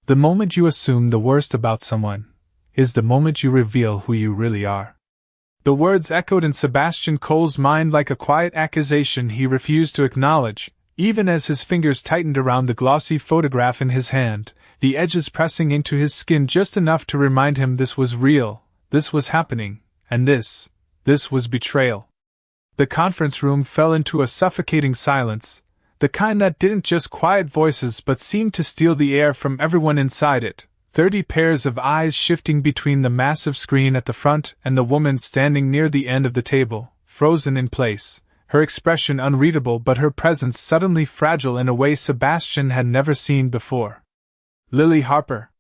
The moment you assume the worst about someone is the moment you reveal who you really are. The words echoed in Sebastian Cole's mind like a quiet accusation he refused to acknowledge, even as his fingers tightened around the glossy photograph in his hand, the edges pressing into his skin just enough to remind him this was real, this was happening, and this was betrayal. The conference room fell into a suffocating silence, the kind that didn't just quiet voices but seemed to steal the air from everyone inside it, 30 pairs of eyes shifting between the massive screen at the front and the woman standing near the end of the table, frozen in place, her expression unreadable but her presence suddenly fragile in a way Sebastian had never seen before. Lily Harper.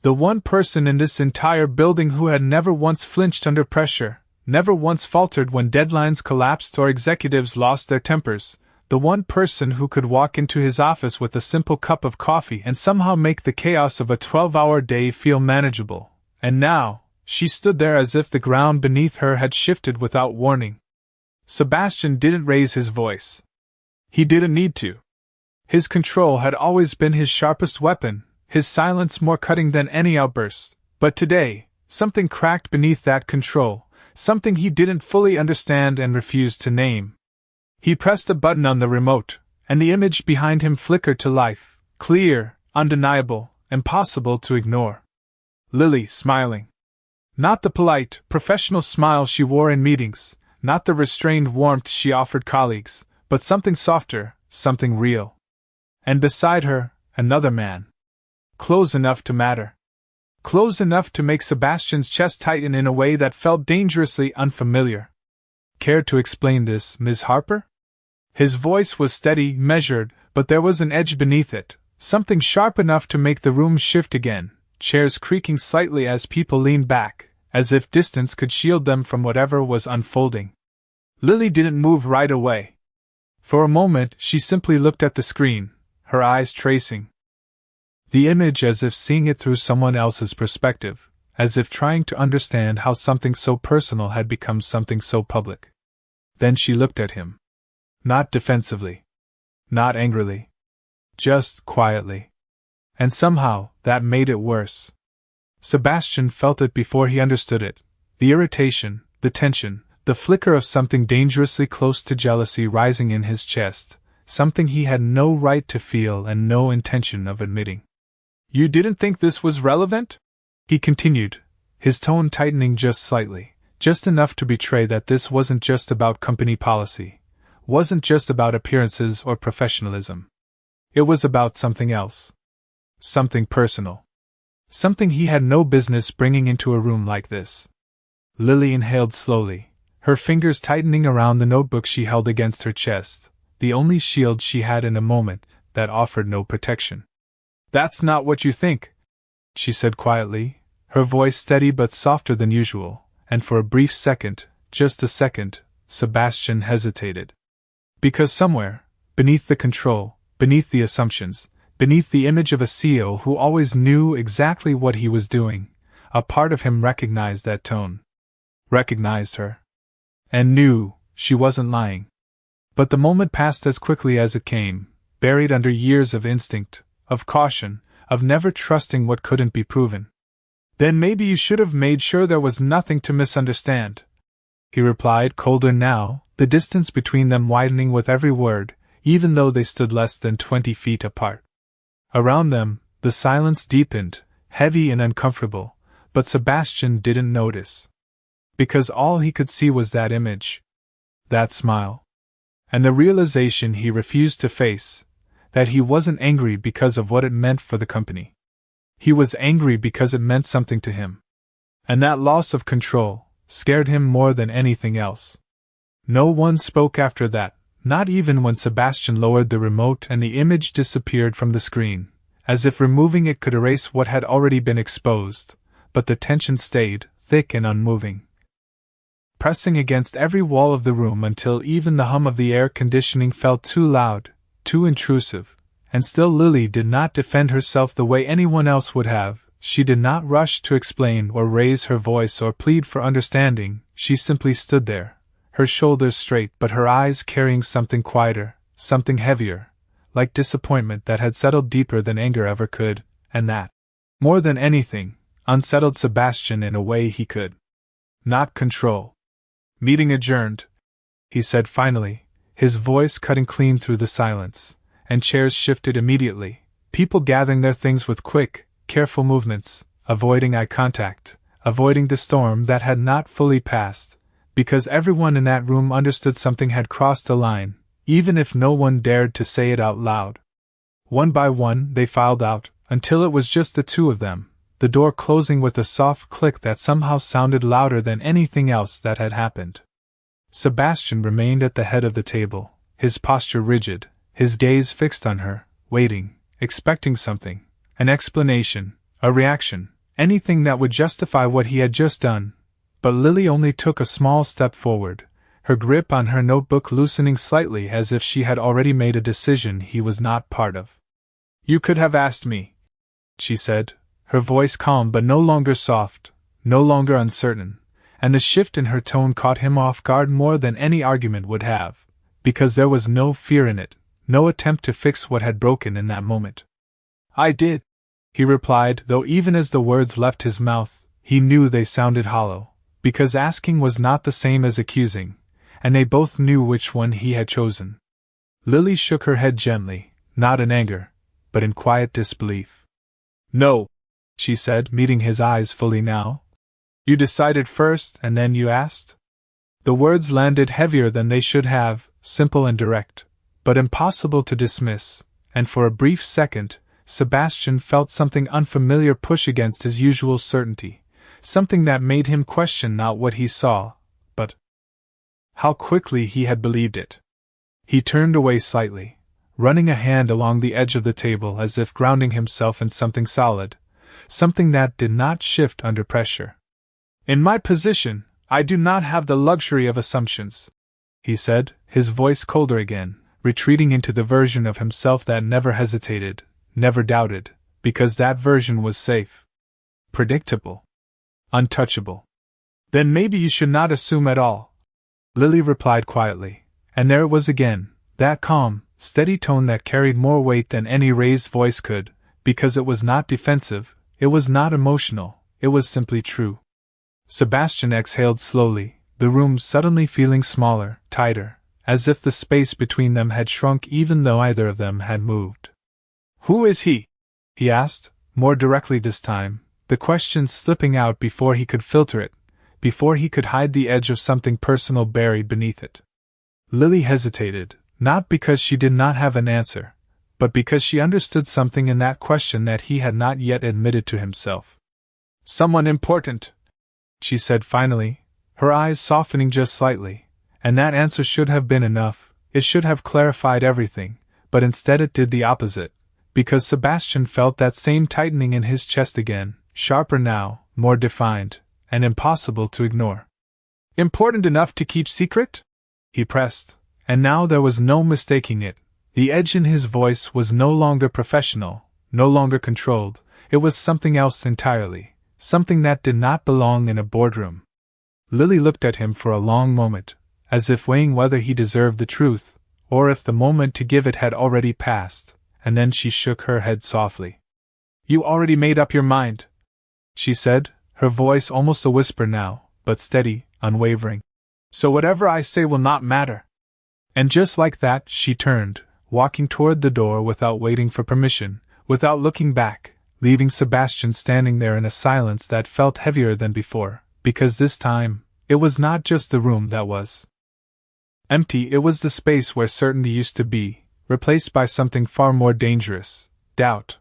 The one person in this entire building who had never once flinched under pressure, never once faltered when deadlines collapsed or executives lost their tempers, the one person who could walk into his office with a simple cup of coffee and somehow make the chaos of a 12-hour day feel manageable. And now, she stood there as if the ground beneath her had shifted without warning. Sebastian didn't raise his voice. He didn't need to. His control had always been his sharpest weapon, his silence more cutting than any outburst. But today, something cracked beneath that control, something he didn't fully understand and refused to name. He pressed a button on the remote, and the image behind him flickered to life, clear, undeniable, impossible to ignore. Lily smiling. Not the polite, professional smile she wore in meetings, not the restrained warmth she offered colleagues, but something softer, something real. And beside her, another man. Close enough to matter. Close enough to make Sebastian's chest tighten in a way that felt dangerously unfamiliar. Care to explain this, Ms. Harper? His voice was steady, measured, but there was an edge beneath it, something sharp enough to make the room shift again, chairs creaking slightly as people leaned back, as if distance could shield them from whatever was unfolding. Lily didn't move right away. For a moment she simply looked at the screen, her eyes tracing the image as if seeing it through someone else's perspective, as if trying to understand how something so personal had become something so public. Then she looked at him. Not defensively. Not angrily. Just quietly. And somehow, that made it worse. Sebastian felt it before he understood it. The irritation, the tension, the flicker of something dangerously close to jealousy rising in his chest, something he had no right to feel and no intention of admitting. You didn't think this was relevant? He continued, his tone tightening just slightly, just enough to betray that this wasn't just about company policy, wasn't just about appearances or professionalism. It was about something else. Something personal. Something he had no business bringing into a room like this. Lily inhaled slowly, her fingers tightening around the notebook she held against her chest, the only shield she had in a moment that offered no protection. That's not what you think, she said quietly, her voice steady but softer than usual, and for a brief second, just a second, Sebastian hesitated. Because somewhere, beneath the control, beneath the assumptions, beneath the image of a CEO who always knew exactly what he was doing, a part of him recognized that tone. Recognized her. And knew she wasn't lying. But the moment passed as quickly as it came, buried under years of instinct, of caution, of never trusting what couldn't be proven. Then maybe you should have made sure there was nothing to misunderstand, he replied, colder now, the distance between them widening with every word, even though they stood less than 20 feet apart. Around them, the silence deepened, heavy and uncomfortable, but Sebastian didn't notice. Because all he could see was that image. That smile. And the realization he refused to face, that he wasn't angry because of what it meant for the company. He was angry because it meant something to him. And that loss of control scared him more than anything else. No one spoke after that, not even when Sebastian lowered the remote and the image disappeared from the screen, as if removing it could erase what had already been exposed, but the tension stayed, thick and unmoving, pressing against every wall of the room until even the hum of the air conditioning felt too loud, too intrusive, and still Lily did not defend herself the way anyone else would have. She did not rush to explain or raise her voice or plead for understanding. She simply stood there, her shoulders straight but her eyes carrying something quieter, something heavier, like disappointment that had settled deeper than anger ever could, and that More than anything, unsettled Sebastian in a way he could not control. Meeting adjourned, he said finally, his voice cutting clean through the silence, and chairs shifted immediately, people gathering their things with quick, careful movements, avoiding eye contact, avoiding the storm that had not fully passed, because everyone in that room understood something had crossed a line, even if no one dared to say it out loud. One by one they filed out, until it was just the two of them, the door closing with a soft click that somehow sounded louder than anything else that had happened. Sebastian remained at the head of the table, his posture rigid, his gaze fixed on her, waiting, expecting something, an explanation, a reaction, anything that would justify what he had just done. But Lily only took a small step forward, her grip on her notebook loosening slightly as if she had already made a decision he was not part of. "You could have asked me," she said, her voice calm but no longer soft, no longer uncertain, and the shift in her tone caught him off guard more than any argument would have, because there was no fear in it, no attempt to fix what had broken in that moment. "I did," he replied, though even as the words left his mouth, he knew they sounded hollow, because asking was not the same as accusing, and they both knew which one he had chosen. Lily shook her head gently, not in anger, but in quiet disbelief. "No," she said, meeting his eyes fully now. "You decided first, and then you asked?" The words landed heavier than they should have, simple and direct, but impossible to dismiss, and for a brief second, Sebastian felt something unfamiliar push against his usual certainty, something that made him question not what he saw, but how quickly he had believed it. He turned away slightly, running a hand along the edge of the table as if grounding himself in something solid, something that did not shift under pressure. "In my position, I do not have the luxury of assumptions," he said, his voice colder again, retreating into the version of himself that never hesitated, never doubted, because that version was safe, predictable, untouchable. "Then maybe you should not assume at all," Lily replied quietly, and there it was again, that calm, steady tone that carried more weight than any raised voice could, because it was not defensive, it was not emotional, it was simply true. Sebastian exhaled slowly, the room suddenly feeling smaller, tighter, as if the space between them had shrunk even though either of them had moved. "Who is he?" he asked, more directly this time, the question slipping out before he could filter it, before he could hide the edge of something personal buried beneath it. Lily hesitated, not because she did not have an answer, but because she understood something in that question that he had not yet admitted to himself. "Someone important," she said finally, her eyes softening just slightly, and that answer should have been enough, it should have clarified everything, but instead it did the opposite, because Sebastian felt that same tightening in his chest again, sharper now, more defined, and impossible to ignore. "Important enough to keep secret?" he pressed, and now there was no mistaking it. The edge in his voice was no longer professional, no longer controlled, it was something else entirely, something that did not belong in a boardroom. Lily looked at him for a long moment, as if weighing whether he deserved the truth, or if the moment to give it had already passed, and then she shook her head softly. "You already made up your mind," she said, her voice almost a whisper now, but steady, unwavering. "So whatever I say will not matter." And just like that, she turned, walking toward the door without waiting for permission, without looking back, leaving Sebastian standing there in a silence that felt heavier than before, because this time, it was not just the room that was empty, it was the space where certainty used to be, replaced by something far more dangerous, doubt.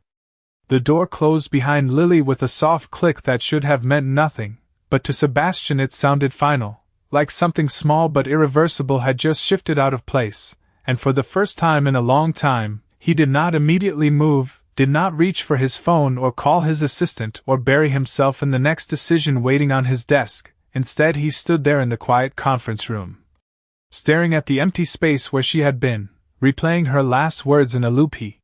The door closed behind Lily with a soft click that should have meant nothing, but to Sebastian it sounded final, like something small but irreversible had just shifted out of place, and for the first time in a long time, he did not immediately move, did not reach for his phone or call his assistant or bury himself in the next decision waiting on his desk. Instead he stood there in the quiet conference room, staring at the empty space where she had been, replaying her last words in a loop he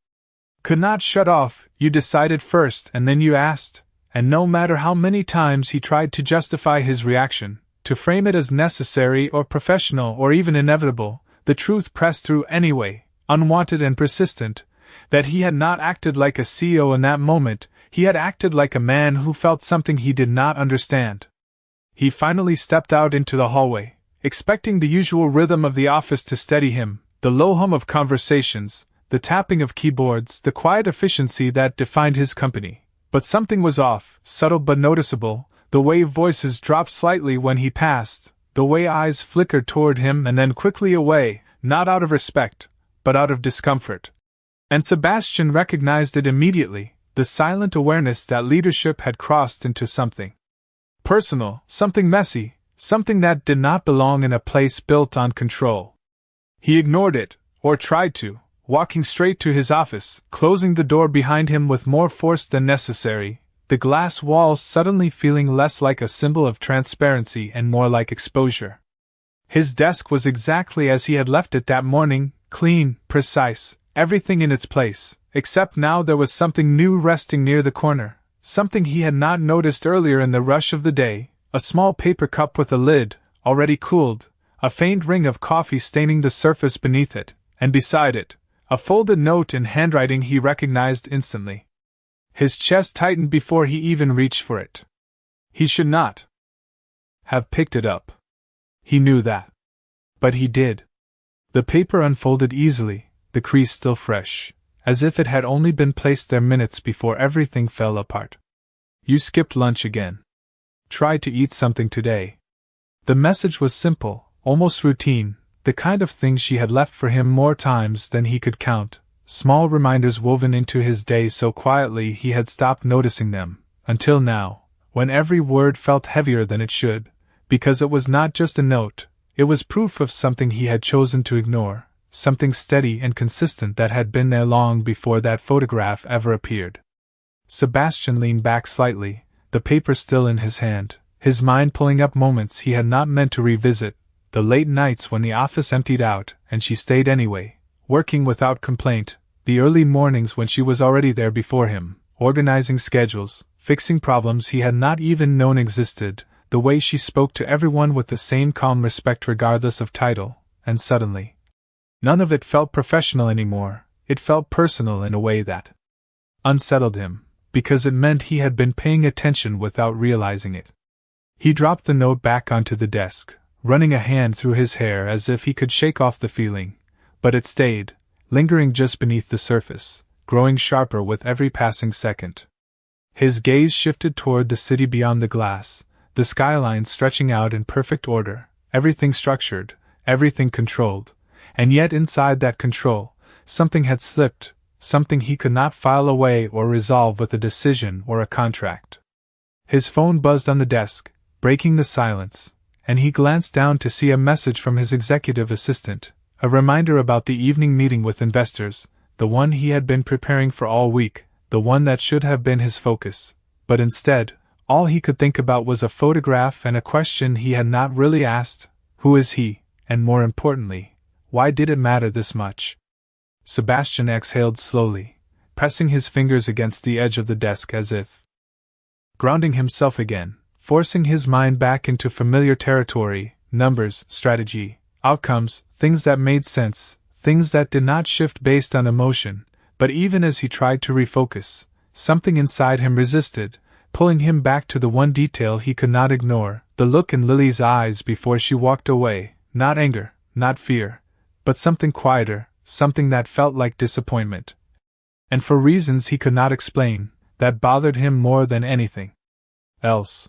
could not shut off. "You decided first and then you asked," and no matter how many times he tried to justify his reaction, to frame it as necessary or professional or even inevitable, the truth pressed through anyway, unwanted and persistent, that he had not acted like a CEO in that moment, He had acted like a man who felt something he did not understand. He finally stepped out into the hallway, expecting the usual rhythm of the office to steady him, the low hum of conversations, the tapping of keyboards, the quiet efficiency that defined his company. But something was off, subtle but noticeable, the way voices dropped slightly when he passed, the way eyes flickered toward him and then quickly away, not out of respect, but out of discomfort. And Sebastian recognized it immediately, the silent awareness that leadership had crossed into something personal, something messy, something that did not belong in a place built on control. He ignored it, or tried to, walking straight to his office, closing the door behind him with more force than necessary, the glass walls suddenly feeling less like a symbol of transparency and more like exposure. His desk was exactly as he had left it that morning, clean, precise, everything in its place, except now there was something new resting near the corner, something he had not noticed earlier in the rush of the day, a small paper cup with a lid, already cooled, a faint ring of coffee staining the surface beneath it, and beside it, a folded note in handwriting he recognized instantly. His chest tightened before he even reached for it. He should not have picked it up. He knew that. But he did. The paper unfolded easily, the crease still fresh, as if it had only been placed there minutes before everything fell apart. You skipped lunch again. Try to eat something today. The message was simple, almost routine, the kind of thing she had left for him more times than he could count, small reminders woven into his day so quietly he had stopped noticing them, until now, when every word felt heavier than it should, because it was not just a note, it was proof of something he had chosen to ignore, something steady and consistent that had been there long before that photograph ever appeared. Sebastian leaned back slightly, the paper still in his hand, his mind pulling up moments he had not meant to revisit, the late nights when the office emptied out and she stayed anyway, working without complaint, the early mornings when she was already there before him, organizing schedules, fixing problems he had not even known existed, the way she spoke to everyone with the same calm respect regardless of title, and suddenly, none of it felt professional anymore, it felt personal in a way that unsettled him, because it meant he had been paying attention without realizing it. He dropped the note back onto the desk, running a hand through his hair as if he could shake off the feeling, but it stayed, lingering just beneath the surface, growing sharper with every passing second. His gaze shifted toward the city beyond the glass, the skyline stretching out in perfect order, everything structured, everything controlled, and yet inside that control, something had slipped, something he could not file away or resolve with a decision or a contract. His phone buzzed on the desk, breaking the silence, and he glanced down to see a message from his executive assistant, a reminder about the evening meeting with investors, the one he had been preparing for all week, the one that should have been his focus, but instead, all he could think about was a photograph and a question he had not really asked: who is he, and more importantly, why did it matter this much? Sebastian exhaled slowly, pressing his fingers against the edge of the desk as if grounding himself again, forcing his mind back into familiar territory, numbers, strategy, outcomes, things that made sense, things that did not shift based on emotion. But even as he tried to refocus, something inside him resisted, pulling him back to the one detail he could not ignore, the look in Lily's eyes before she walked away, not anger, not fear, but something quieter, something that felt like disappointment. And for reasons he could not explain, that bothered him more than anything else.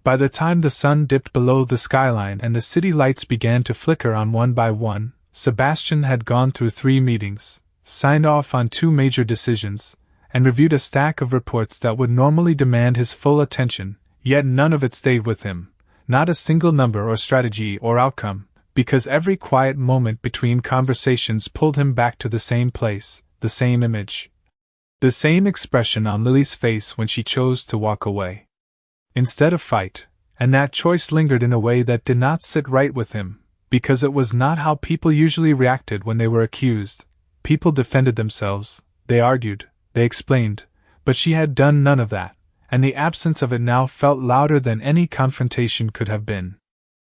By the time the sun dipped below the skyline and the city lights began to flicker on one by one, Sebastian had gone through 3 meetings, signed off on 2 major decisions, and reviewed a stack of reports that would normally demand his full attention, yet none of it stayed with him, not a single number or strategy or outcome, because every quiet moment between conversations pulled him back to the same place, the same image, the same expression on Lily's face when she chose to walk away instead of fight, and that choice lingered in a way that did not sit right with him, because it was not how people usually reacted when they were accused. People defended themselves, they argued, they explained, but she had done none of that, and the absence of it now felt louder than any confrontation could have been.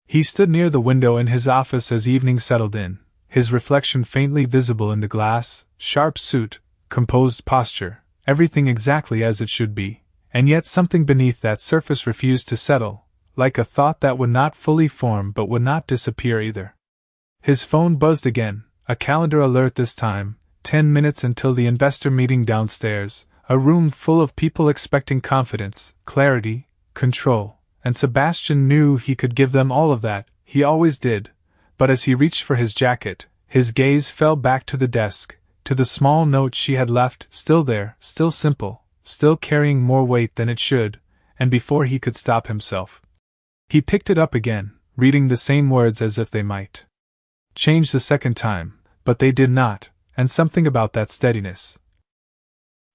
He stood near the window in his office as evening settled in, his reflection faintly visible in the glass, sharp suit, composed posture, everything exactly as it should be, and yet something beneath that surface refused to settle, like a thought that would not fully form but would not disappear either. His phone buzzed again, a calendar alert this time, 10 minutes until the investor meeting downstairs, a room full of people expecting confidence, clarity, control, and Sebastian knew he could give them all of that, he always did, but as he reached for his jacket, his gaze fell back to the desk, to the small note she had left, still there, still simple, still carrying more weight than it should, and before he could stop himself, he picked it up again, reading the same words as if they might change the second time, but they did not, and something about that steadiness,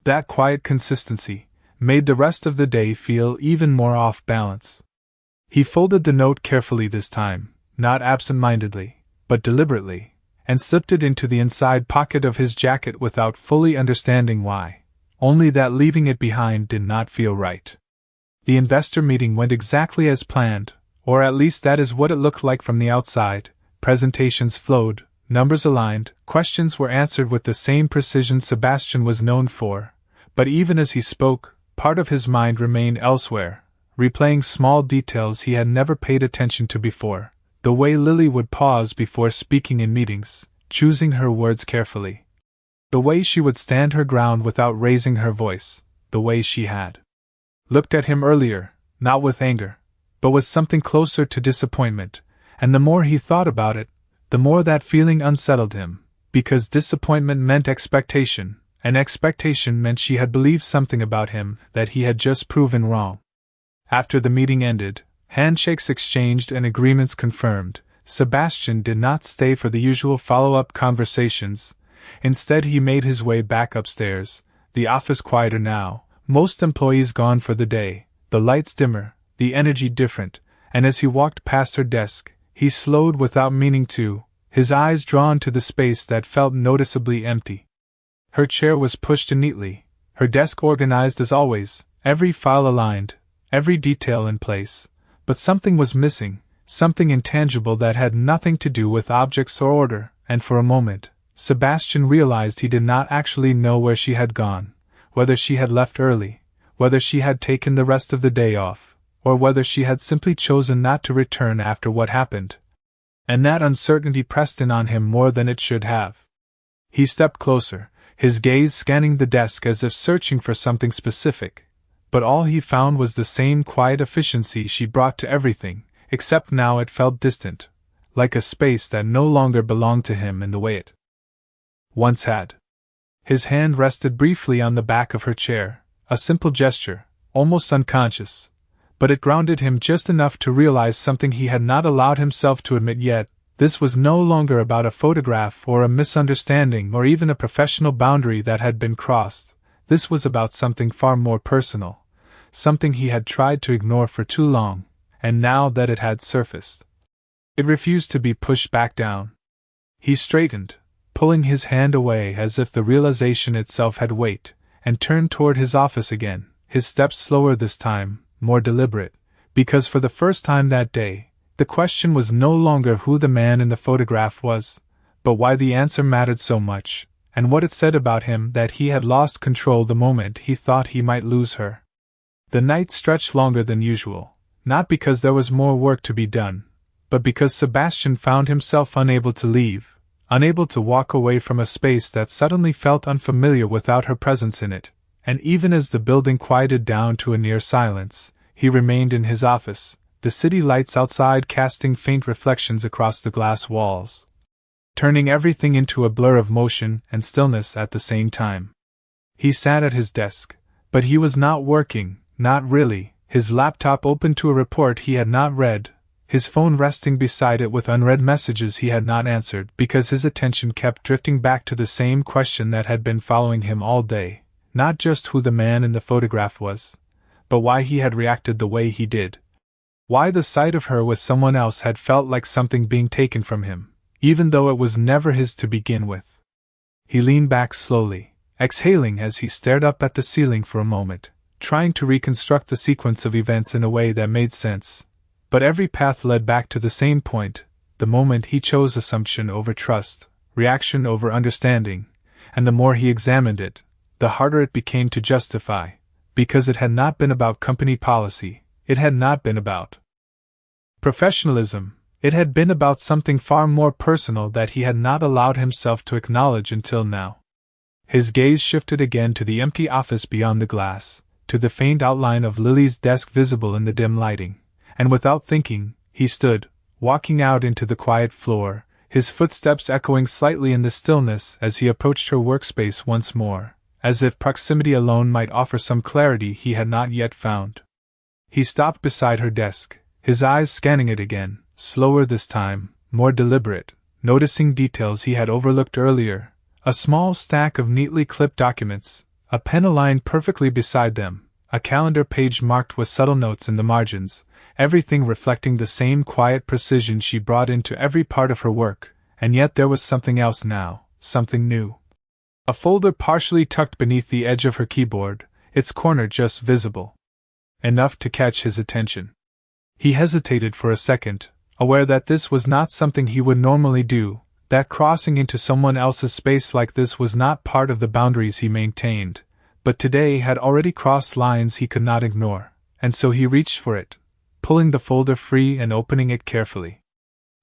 that quiet consistency, made the rest of the day feel even more off balance. He folded the note carefully this time, not absent-mindedly, but deliberately, and slipped it into the inside pocket of his jacket without fully understanding why, only that leaving it behind did not feel right. The investor meeting went exactly as planned, or at least that is what it looked like from the outside. Presentations flowed, numbers aligned, questions were answered with the same precision Sebastian was known for, but even as he spoke, part of his mind remained elsewhere, replaying small details he had never paid attention to before, the way Lily would pause before speaking in meetings, choosing her words carefully, the way she would stand her ground without raising her voice, the way she had looked at him earlier, not with anger, but with something closer to disappointment, and the more he thought about it, the more that feeling unsettled him, because disappointment meant expectation, and expectation meant she had believed something about him that he had just proven wrong. After the meeting ended, handshakes exchanged and agreements confirmed, Sebastian did not stay for the usual follow-up conversations. Instead he made his way back upstairs, the office quieter now, most employees gone for the day, the lights dimmer, the energy different, and as he walked past her desk, he slowed without meaning to, his eyes drawn to the space that felt noticeably empty. Her chair was pushed in neatly, her desk organized as always, every file aligned, every detail in place, but something was missing, something intangible that had nothing to do with objects or order, and for a moment, Sebastian realized he did not actually know where she had gone, whether she had left early, whether she had taken the rest of the day off, or whether she had simply chosen not to return after what happened. And that uncertainty pressed in on him more than it should have. He stepped closer, his gaze scanning the desk as if searching for something specific, but all he found was the same quiet efficiency she brought to everything, except now it felt distant, like a space that no longer belonged to him in the way it once had. His hand rested briefly on the back of her chair, a simple gesture, almost unconscious, but it grounded him just enough to realize something he had not allowed himself to admit yet. This was no longer about a photograph or a misunderstanding or even a professional boundary that had been crossed. This was about something far more personal, something he had tried to ignore for too long, and now that it had surfaced, it refused to be pushed back down. He straightened, pulling his hand away as if the realization itself had weight, and turned toward his office again, his steps slower this time, more deliberate, because for the first time that day, the question was no longer who the man in the photograph was, but why the answer mattered so much, and what it said about him that he had lost control the moment he thought he might lose her. The night stretched longer than usual, not because there was more work to be done, but because Sebastian found himself unable to leave, unable to walk away from a space that suddenly felt unfamiliar without her presence in it, and even as the building quieted down to a near silence, he remained in his office, the city lights outside casting faint reflections across the glass walls, turning everything into a blur of motion and stillness at the same time. He sat at his desk, but he was not working, not really, his laptop open to a report he had not read, his phone resting beside it with unread messages he had not answered because his attention kept drifting back to the same question that had been following him all day, not just who the man in the photograph was, but why he had reacted the way he did. Why the sight of her with someone else had felt like something being taken from him, even though it was never his to begin with. He leaned back slowly, exhaling as he stared up at the ceiling for a moment, trying to reconstruct the sequence of events in a way that made sense. But every path led back to the same point, the moment he chose assumption over trust, reaction over understanding, and the more he examined it, the harder it became to justify, because it had not been about company policy, it had not been about professionalism, it had been about something far more personal that he had not allowed himself to acknowledge until now. His gaze shifted again to the empty office beyond the glass, to the faint outline of Lily's desk visible in the dim lighting, and without thinking, he stood, walking out into the quiet floor, his footsteps echoing slightly in the stillness as he approached her workspace once more, as if proximity alone might offer some clarity he had not yet found. He stopped beside her desk, his eyes scanning it again, slower this time, more deliberate, noticing details he had overlooked earlier, a small stack of neatly clipped documents, a pen aligned perfectly beside them, a calendar page marked with subtle notes in the margins, everything reflecting the same quiet precision she brought into every part of her work, and yet there was something else now, something new. A folder partially tucked beneath the edge of her keyboard, its corner just visible. Enough to catch his attention. He hesitated for a second, aware that this was not something he would normally do, that crossing into someone else's space like this was not part of the boundaries he maintained, but today had already crossed lines he could not ignore, and so he reached for it, pulling the folder free and opening it carefully.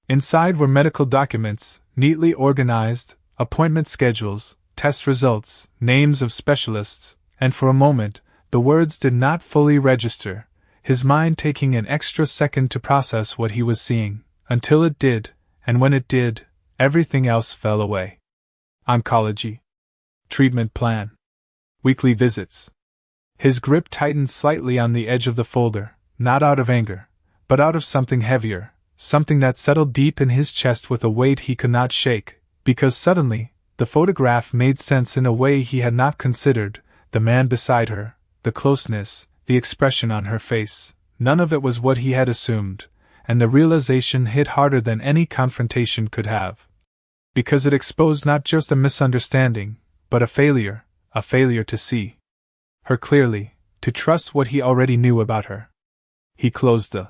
Inside were medical documents, neatly organized, appointment schedules, test results, names of specialists, and for a moment, the words did not fully register, his mind taking an extra second to process what he was seeing, until it did, and when it did, everything else fell away. Oncology. Treatment plan. Weekly visits. His grip tightened slightly on the edge of the folder, not out of anger, but out of something heavier, something that settled deep in his chest with a weight he could not shake, because suddenly, the photograph made sense in a way he had not considered, the man beside her, the closeness, the expression on her face, none of it was what he had assumed, and the realization hit harder than any confrontation could have. Because it exposed not just a misunderstanding, but a failure to see her clearly, to trust what he already knew about her. He closed the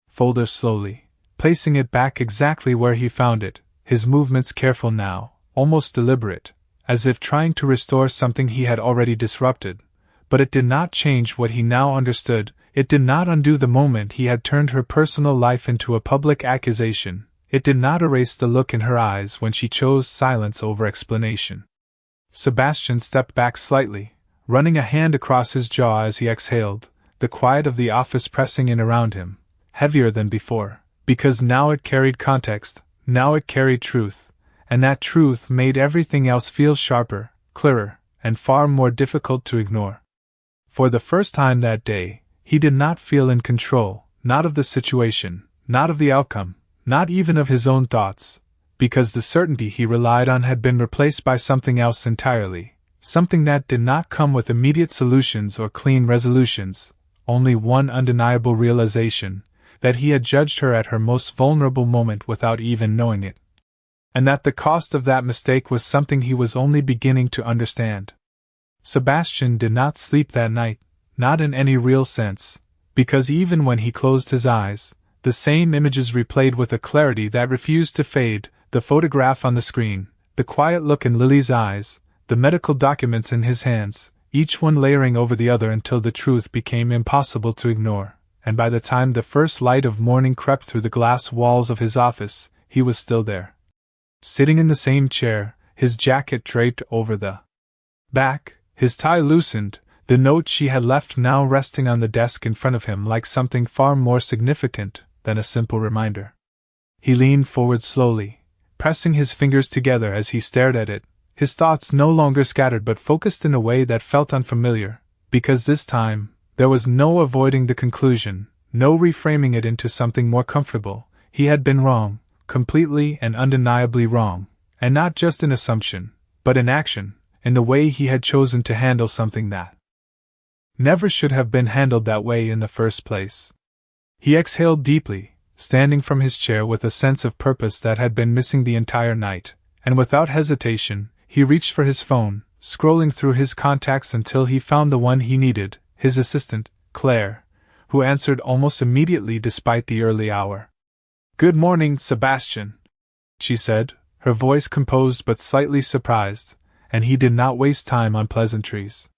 folder slowly, placing it back exactly where he found it, his movements careful now, almost deliberate, as if trying to restore something he had already disrupted. But it did not change what he now understood, it did not undo the moment he had turned her personal life into a public accusation, it did not erase the look in her eyes when she chose silence over explanation. Sebastian stepped back slightly, running a hand across his jaw as he exhaled, the quiet of the office pressing in around him, heavier than before, because now it carried context, now it carried truth, and that truth made everything else feel sharper, clearer, and far more difficult to ignore. For the first time that day, he did not feel in control, not of the situation, not of the outcome, not even of his own thoughts, because the certainty he relied on had been replaced by something else entirely, something that did not come with immediate solutions or clean resolutions, only one undeniable realization, that he had judged her at her most vulnerable moment without even knowing it. And that the cost of that mistake was something he was only beginning to understand. Sebastian did not sleep that night, not in any real sense, because even when he closed his eyes, the same images replayed with a clarity that refused to fade, the photograph on the screen, the quiet look in Lily's eyes, the medical documents in his hands, each one layering over the other until the truth became impossible to ignore, and by the time the first light of morning crept through the glass walls of his office, he was still there. Sitting in the same chair, his jacket draped over the back, his tie loosened, the note she had left now resting on the desk in front of him like something far more significant than a simple reminder. He leaned forward slowly, pressing his fingers together as he stared at it, his thoughts no longer scattered but focused in a way that felt unfamiliar, because this time, there was no avoiding the conclusion, no reframing it into something more comfortable. He had been wrong, completely and undeniably wrong, and not just in assumption, but in action, in the way he had chosen to handle something that never should have been handled that way in the first place. He exhaled deeply, standing from his chair with a sense of purpose that had been missing the entire night, and without hesitation, he reached for his phone, scrolling through his contacts until he found the one he needed, his assistant, Claire, who answered almost immediately despite the early hour. "Good morning, Sebastian," she said, her voice composed but slightly surprised, and he did not waste time on pleasantries.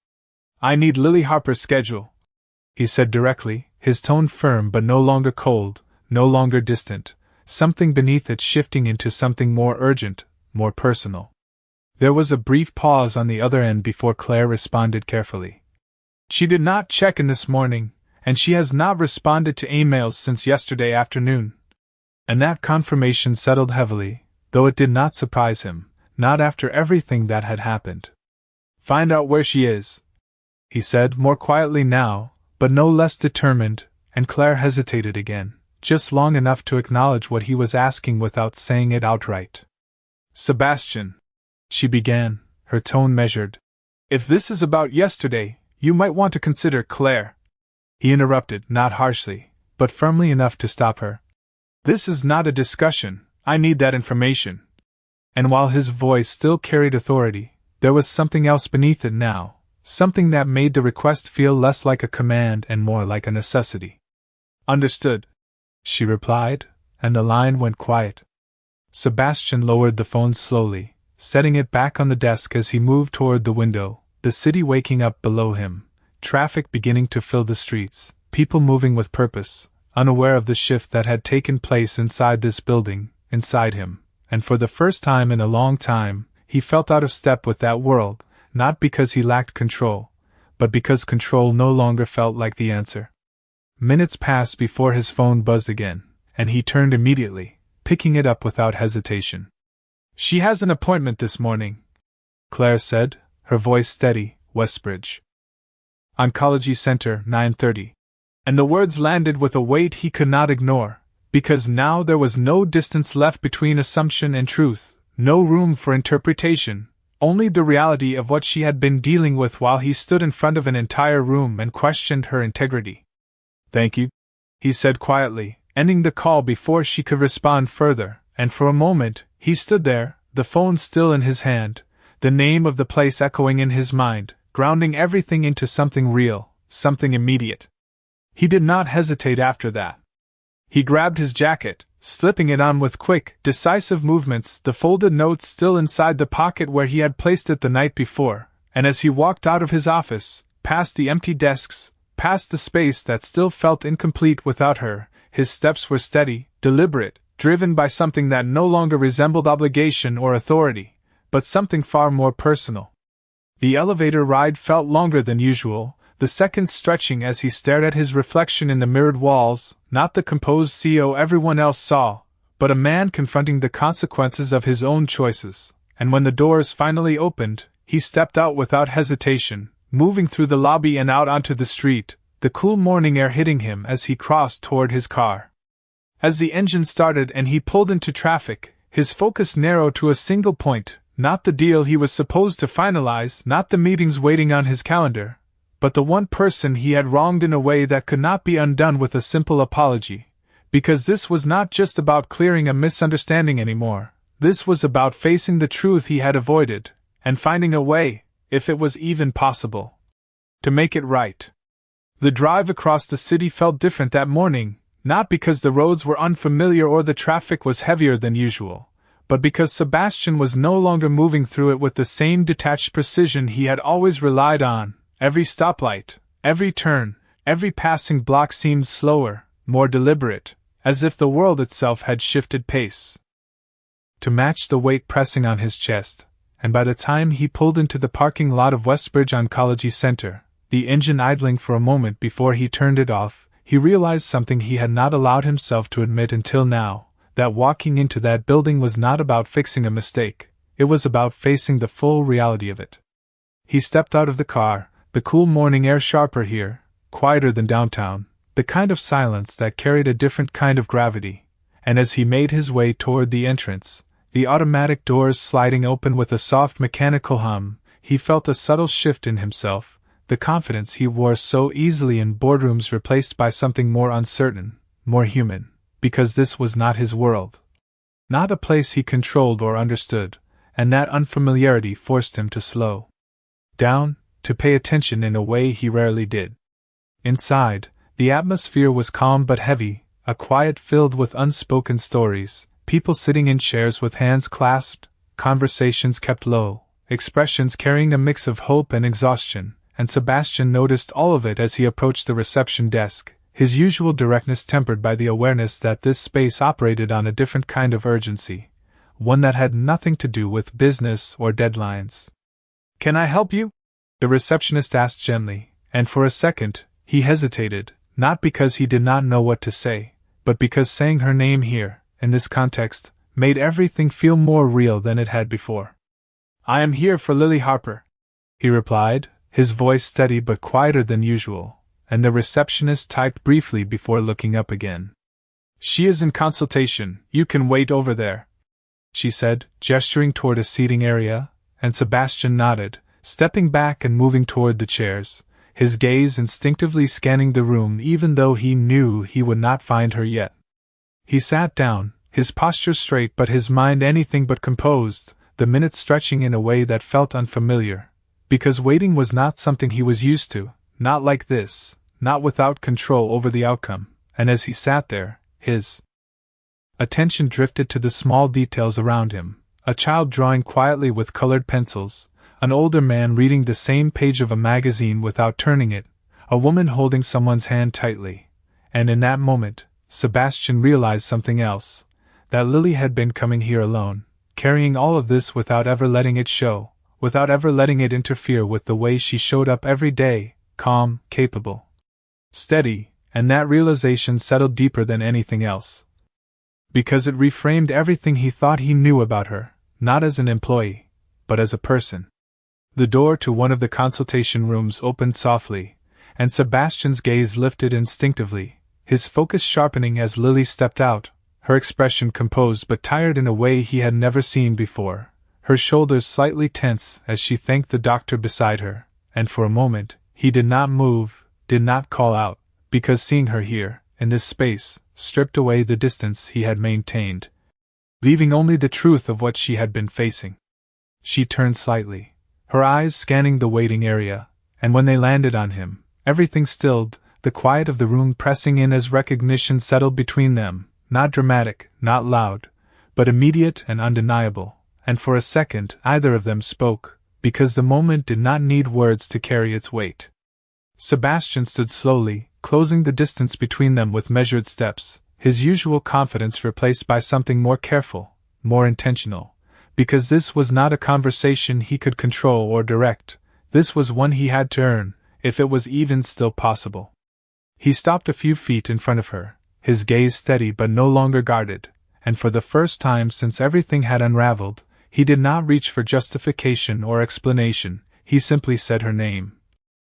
"I need Lily Harper's schedule," he said directly, his tone firm but no longer cold, no longer distant, something beneath it shifting into something more urgent, more personal. There was a brief pause on the other end before Claire responded carefully. "She did not check in this morning, and she has not responded to emails since yesterday afternoon." And that confirmation settled heavily, though it did not surprise him, not after everything that had happened. "Find out where she is," he said, more quietly now, but no less determined, and Claire hesitated again, just long enough to acknowledge what he was asking without saying it outright. "Sebastian," she began, her tone measured. "If this is about yesterday, you might want to consider Claire." He interrupted, not harshly, but firmly enough to stop her. "This is not a discussion, I need that information." And while his voice still carried authority, there was something else beneath it now, something that made the request feel less like a command and more like a necessity. "Understood," she replied, and the line went quiet. Sebastian lowered the phone slowly, setting it back on the desk as he moved toward the window, the city waking up below him, traffic beginning to fill the streets, people moving with purpose, unaware of the shift that had taken place inside this building, inside him, and for the first time in a long time, he felt out of step with that world, not because he lacked control, but because control no longer felt like the answer. Minutes passed before his phone buzzed again, and he turned immediately, picking it up without hesitation. "She has an appointment this morning," Claire said, her voice steady. "Westbridge Oncology Center, 9:30. And the words landed with a weight he could not ignore, because now there was no distance left between assumption and truth, no room for interpretation, only the reality of what she had been dealing with while he stood in front of an entire room and questioned her integrity. "Thank you," he said quietly, ending the call before she could respond further, and for a moment, he stood there, the phone still in his hand, the name of the place echoing in his mind, grounding everything into something real, something immediate. He did not hesitate after that. He grabbed his jacket, slipping it on with quick, decisive movements, the folded note still inside the pocket where he had placed it the night before, and as he walked out of his office, past the empty desks, past the space that still felt incomplete without her, his steps were steady, deliberate, driven by something that no longer resembled obligation or authority, but something far more personal. The elevator ride felt longer than usual, the seconds stretching as he stared at his reflection in the mirrored walls, not the composed CEO everyone else saw, but a man confronting the consequences of his own choices, and when the doors finally opened, he stepped out without hesitation, moving through the lobby and out onto the street, the cool morning air hitting him as he crossed toward his car. As the engine started and he pulled into traffic, his focus narrowed to a single point, not the deal he was supposed to finalize, not the meetings waiting on his calendar, but the one person he had wronged in a way that could not be undone with a simple apology. Because this was not just about clearing a misunderstanding anymore, this was about facing the truth he had avoided, and finding a way, if it was even possible, to make it right. The drive across the city felt different that morning, not because the roads were unfamiliar or the traffic was heavier than usual, but because Sebastian was no longer moving through it with the same detached precision he had always relied on. Every stoplight, every turn, every passing block seemed slower, more deliberate, as if the world itself had shifted pace to match the weight pressing on his chest, and by the time he pulled into the parking lot of Westbridge Oncology Center, the engine idling for a moment before he turned it off, he realized something he had not allowed himself to admit until now, that walking into that building was not about fixing a mistake, it was about facing the full reality of it. He stepped out of the car, the cool morning air sharper here, quieter than downtown, the kind of silence that carried a different kind of gravity, and as he made his way toward the entrance, the automatic doors sliding open with a soft mechanical hum, he felt a subtle shift in himself, the confidence he wore so easily in boardrooms replaced by something more uncertain, more human, because this was not his world. Not a place he controlled or understood, and that unfamiliarity forced him to slow down, to pay attention in a way he rarely did. Inside, the atmosphere was calm but heavy, a quiet filled with unspoken stories, people sitting in chairs with hands clasped, conversations kept low, expressions carrying a mix of hope and exhaustion, and Sebastian noticed all of it as he approached the reception desk, his usual directness tempered by the awareness that this space operated on a different kind of urgency, one that had nothing to do with business or deadlines. "Can I help you?" the receptionist asked gently, and for a second, he hesitated, not because he did not know what to say, but because saying her name here, in this context, made everything feel more real than it had before. "I am here for Lily Harper," he replied, his voice steady but quieter than usual, and the receptionist typed briefly before looking up again. "She is in consultation, you can wait over there," she said, gesturing toward a seating area, and Sebastian nodded, stepping back and moving toward the chairs, his gaze instinctively scanning the room even though he knew he would not find her yet. He sat down, his posture straight but his mind anything but composed, the minutes stretching in a way that felt unfamiliar, because waiting was not something he was used to, not like this, not without control over the outcome, and as he sat there, his attention drifted to the small details around him, a child drawing quietly with colored pencils, an older man reading the same page of a magazine without turning it, a woman holding someone's hand tightly, and in that moment, Sebastian realized something else, that Lily had been coming here alone, carrying all of this without ever letting it show, without ever letting it interfere with the way she showed up every day, calm, capable, steady, and that realization settled deeper than anything else. Because it reframed everything he thought he knew about her, not as an employee, but as a person. The door to one of the consultation rooms opened softly, and Sebastian's gaze lifted instinctively, his focus sharpening as Lily stepped out, her expression composed but tired in a way he had never seen before, her shoulders slightly tense as she thanked the doctor beside her, and for a moment, he did not move, did not call out, because seeing her here, in this space, stripped away the distance he had maintained, leaving only the truth of what she had been facing. She turned slightly, her eyes scanning the waiting area, and when they landed on him, everything stilled, the quiet of the room pressing in as recognition settled between them, not dramatic, not loud, but immediate and undeniable, and for a second either of them spoke, because the moment did not need words to carry its weight. Sebastian stood slowly, closing the distance between them with measured steps, his usual confidence replaced by something more careful, more intentional, because this was not a conversation he could control or direct, this was one he had to earn, if it was even still possible. He stopped a few feet in front of her, his gaze steady but no longer guarded, and for the first time since everything had unraveled, he did not reach for justification or explanation, he simply said her name.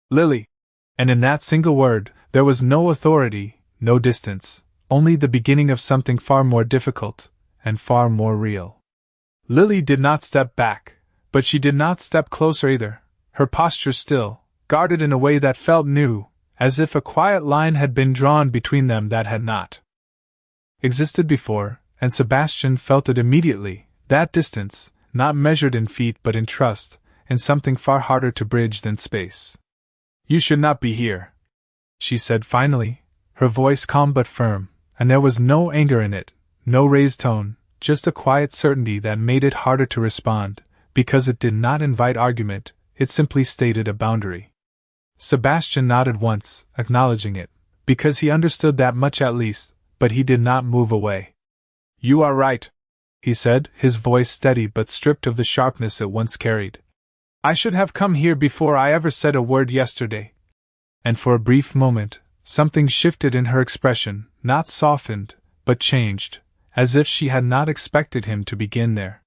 Lily. And in that single word, there was no authority, no distance, only the beginning of something far more difficult, and far more real. Lily did not step back, but she did not step closer either, her posture still, guarded in a way that felt new, as if a quiet line had been drawn between them that had not existed before, and Sebastian felt it immediately, that distance, not measured in feet but in trust, in something far harder to bridge than space. "You should not be here," she said finally, her voice calm but firm, and there was no anger in it, no raised tone, just a quiet certainty that made it harder to respond, because it did not invite argument, it simply stated a boundary. Sebastian nodded once, acknowledging it, because he understood that much at least, but he did not move away. "You are right," he said, his voice steady but stripped of the sharpness it once carried. "I should have come here before I ever said a word yesterday." And for a brief moment, something shifted in her expression, not softened, but changed, as if she had not expected him to begin there.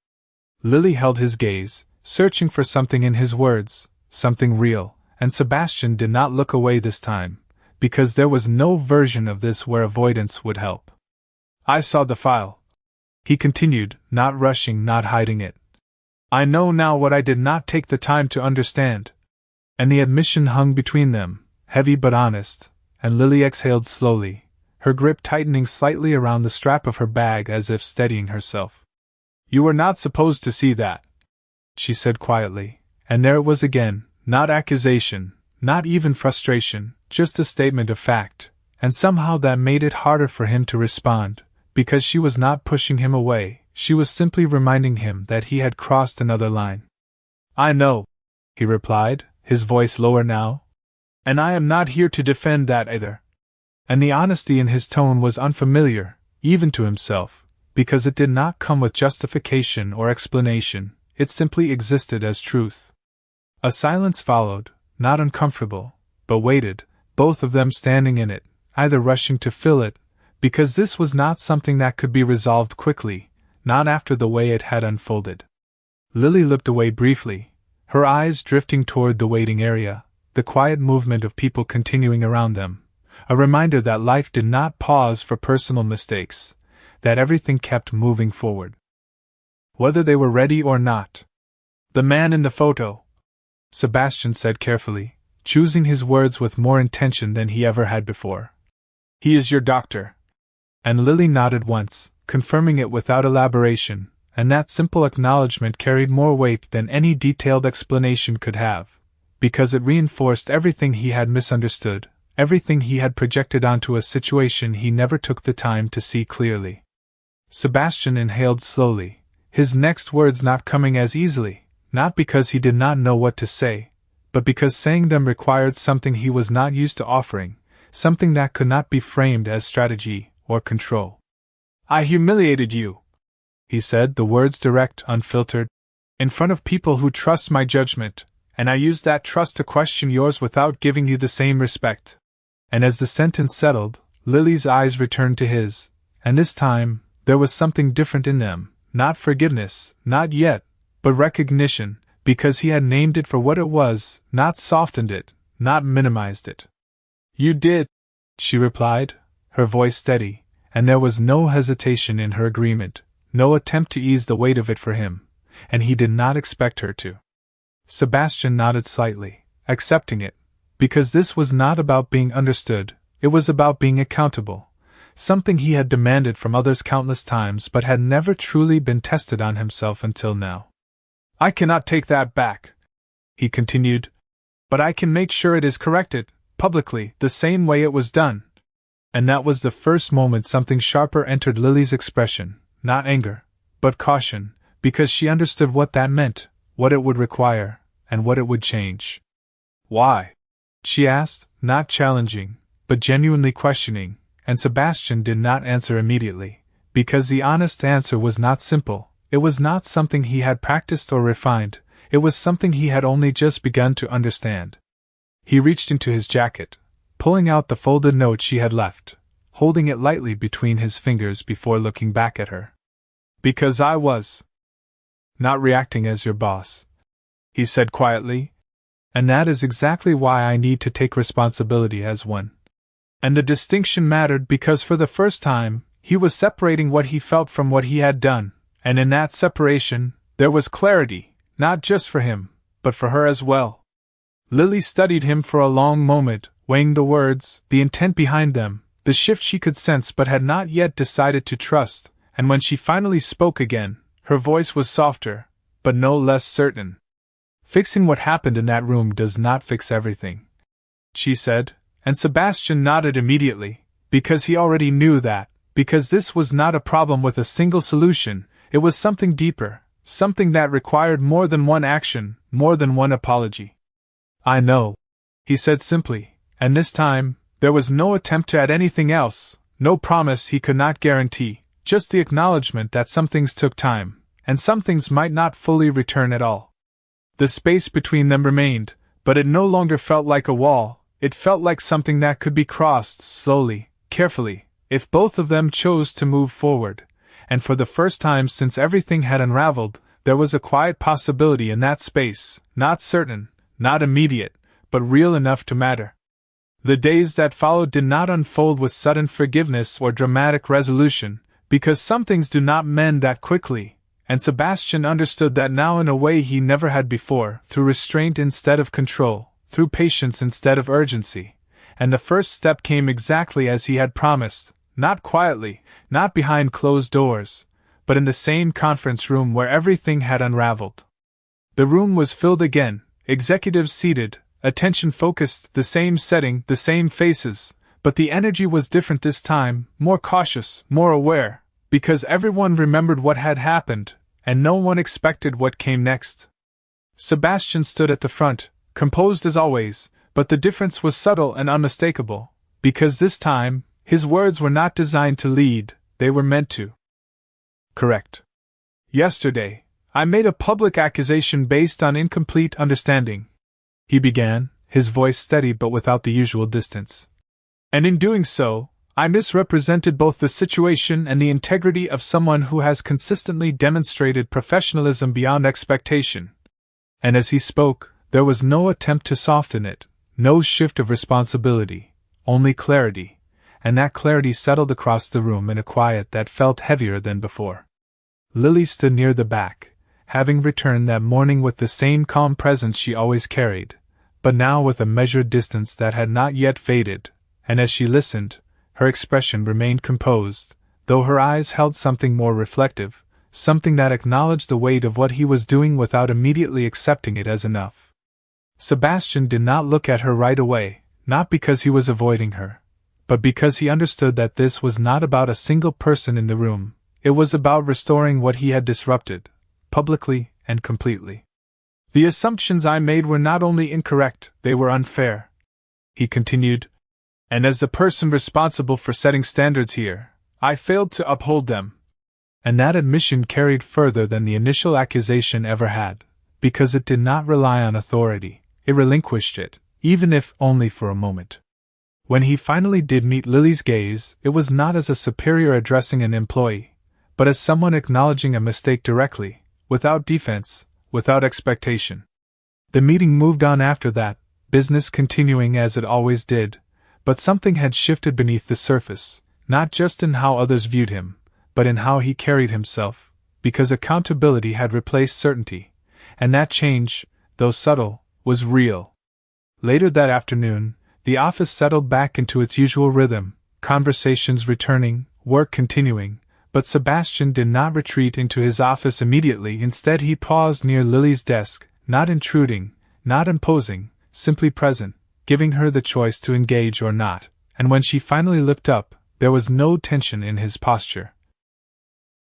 Lily held his gaze, searching for something in his words, something real, and Sebastian did not look away this time, because there was no version of this where avoidance would help. "I saw the file," he continued, not rushing, not hiding it. "I know now what I did not take the time to understand." And the admission hung between them, heavy but honest, and Lily exhaled slowly, her grip tightening slightly around the strap of her bag as if steadying herself. "You were not supposed to see that," she said quietly, and there it was again, not accusation, not even frustration, just a statement of fact, and somehow that made it harder for him to respond, because she was not pushing him away, she was simply reminding him that he had crossed another line. I know, he replied, his voice lower now. And I am not here to defend that either. And the honesty in his tone was unfamiliar, even to himself, because it did not come with justification or explanation, it simply existed as truth. A silence followed, not uncomfortable, but weighted, both of them standing in it, either rushing to fill it, because this was not something that could be resolved quickly, not after the way it had unfolded. Lily looked away briefly, her eyes drifting toward the waiting area, the quiet movement of people continuing around them, a reminder that life did not pause for personal mistakes, that everything kept moving forward. Whether they were ready or not. The man in the photo, Sebastian said carefully, choosing his words with more intention than he ever had before. He is your doctor. And Lily nodded once, confirming it without elaboration, and that simple acknowledgement carried more weight than any detailed explanation could have, because it reinforced everything he had misunderstood, everything he had projected onto a situation he never took the time to see clearly. Sebastian inhaled slowly, his next words not coming as easily, not because he did not know what to say, but because saying them required something he was not used to offering, something that could not be framed as strategy or control. I humiliated you, he said, the words direct, unfiltered, in front of people who trust my judgment, and I used that trust to question yours without giving you the same respect. And as the sentence settled, Lily's eyes returned to his, and this time, there was something different in them, not forgiveness, not yet, but recognition, because he had named it for what it was, not softened it, not minimized it. You did, she replied, her voice steady, and there was no hesitation in her agreement, no attempt to ease the weight of it for him, and he did not expect her to. Sebastian nodded slightly, accepting it, because this was not about being understood, it was about being accountable, something he had demanded from others countless times but had never truly been tested on himself until now. I cannot take that back, he continued, but I can make sure it is corrected, publicly, the same way it was done. And that was the first moment something sharper entered Lily's expression, not anger, but caution, because she understood what that meant, what it would require, and what it would change. Why? She asked, not challenging, but genuinely questioning, and Sebastian did not answer immediately, because the honest answer was not simple. It was not something he had practiced or refined, it was something he had only just begun to understand. He reached into his jacket, pulling out the folded note she had left, holding it lightly between his fingers before looking back at her. Because I was not reacting as your boss, he said quietly, and that is exactly why I need to take responsibility as one. And the distinction mattered because for the first time, he was separating what he felt from what he had done. And in that separation, there was clarity, not just for him, but for her as well. Lily studied him for a long moment, weighing the words, the intent behind them, the shift she could sense but had not yet decided to trust, and when she finally spoke again, her voice was softer, but no less certain. Fixing what happened in that room does not fix everything, she said, and Sebastian nodded immediately, because he already knew that, because this was not a problem with a single solution. It was something deeper, something that required more than one action, more than one apology. I know, he said simply, and this time, there was no attempt to add anything else, no promise he could not guarantee, just the acknowledgement that some things took time, and some things might not fully return at all. The space between them remained, but it no longer felt like a wall, it felt like something that could be crossed slowly, carefully, if both of them chose to move forward. And for the first time since everything had unraveled, there was a quiet possibility in that space, not certain, not immediate, but real enough to matter. The days that followed did not unfold with sudden forgiveness or dramatic resolution, because some things do not mend that quickly, and Sebastian understood that now in a way he never had before, through restraint instead of control, through patience instead of urgency, and the first step came exactly as he had promised. Not quietly, not behind closed doors, but in the same conference room where everything had unraveled. The room was filled again, executives seated, attention focused, the same setting, the same faces, but the energy was different this time, more cautious, more aware, because everyone remembered what had happened, and no one expected what came next. Sebastian stood at the front, composed as always, but the difference was subtle and unmistakable, because this time, his words were not designed to lead, they were meant to correct. Yesterday, I made a public accusation based on incomplete understanding, he began, his voice steady but without the usual distance. And in doing so, I misrepresented both the situation and the integrity of someone who has consistently demonstrated professionalism beyond expectation. And as he spoke, there was no attempt to soften it, no shift of responsibility, only clarity, and that clarity settled across the room in a quiet that felt heavier than before. Lily stood near the back, having returned that morning with the same calm presence she always carried, but now with a measured distance that had not yet faded, and as she listened, her expression remained composed, though her eyes held something more reflective, something that acknowledged the weight of what he was doing without immediately accepting it as enough. Sebastian did not look at her right away, not because he was avoiding her, but because he understood that this was not about a single person in the room, it was about restoring what he had disrupted, publicly and completely. The assumptions I made were not only incorrect, they were unfair, he continued, and as the person responsible for setting standards here, I failed to uphold them. And that admission carried further than the initial accusation ever had, because it did not rely on authority, it relinquished it, even if only for a moment. When he finally did meet Lily's gaze, it was not as a superior addressing an employee, but as someone acknowledging a mistake directly, without defense, without expectation. The meeting moved on after that, business continuing as it always did, but something had shifted beneath the surface, not just in how others viewed him, but in how he carried himself, because accountability had replaced certainty, and that change, though subtle, was real. Later that afternoon, the office settled back into its usual rhythm, conversations returning, work continuing, but Sebastian did not retreat into his office immediately. Instead he paused near Lily's desk, not intruding, not imposing, simply present, giving her the choice to engage or not, and when she finally looked up, there was no tension in his posture.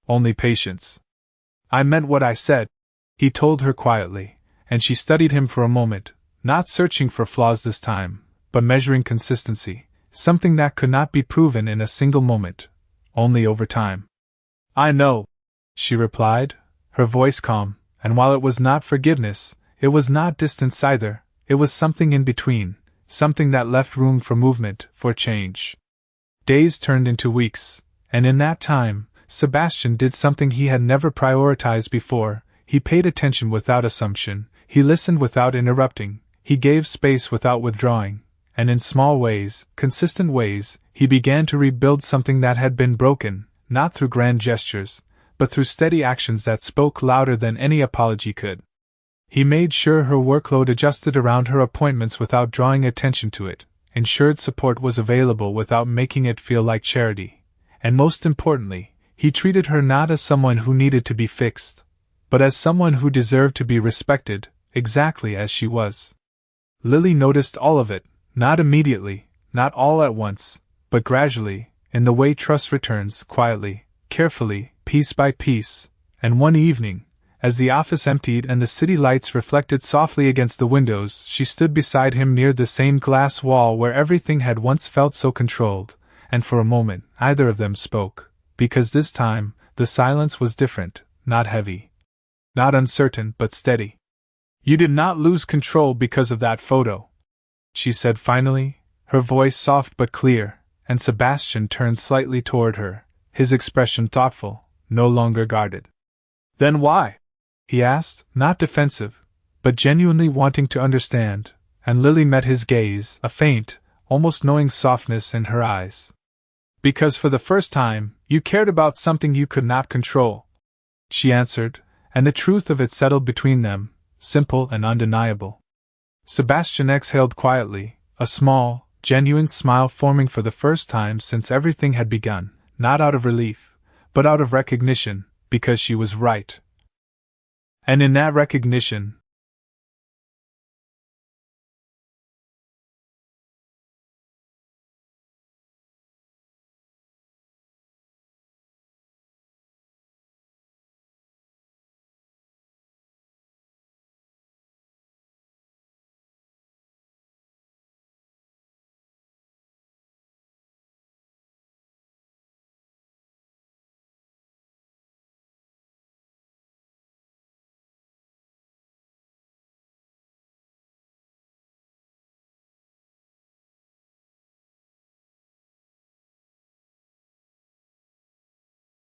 Only patience. I meant what I said, he told her quietly, and she studied him for a moment, not searching for flaws this time, but measuring consistency, something that could not be proven in a single moment, only over time. I know, she replied, her voice calm, and while it was not forgiveness, it was not distance either, it was something in between, something that left room for movement, for change. Days turned into weeks, and in that time, Sebastian did something he had never prioritized before. He paid attention without assumption, he listened without interrupting, he gave space without withdrawing, and in small ways, consistent ways, he began to rebuild something that had been broken, not through grand gestures, but through steady actions that spoke louder than any apology could. He made sure her workload adjusted around her appointments without drawing attention to it, ensured support was available without making it feel like charity, and most importantly, he treated her not as someone who needed to be fixed, but as someone who deserved to be respected, exactly as she was. Lily noticed all of it, not immediately, not all at once, but gradually, in the way trust returns, quietly, carefully, piece by piece, and one evening, as the office emptied and the city lights reflected softly against the windows, she stood beside him near the same glass wall where everything had once felt so controlled, and for a moment, neither of them spoke, because this time, the silence was different, not heavy, not uncertain, but steady. You did not lose control because of that photo, she said finally, her voice soft but clear, and Sebastian turned slightly toward her, his expression thoughtful, no longer guarded. Then why? He asked, not defensive, but genuinely wanting to understand, and Lily met his gaze, a faint, almost knowing softness in her eyes. Because for the first time, you cared about something you could not control, she answered, and the truth of it settled between them, simple and undeniable. Sebastian exhaled quietly, a small, genuine smile forming for the first time since everything had begun, not out of relief, but out of recognition, because she was right. And in that recognition,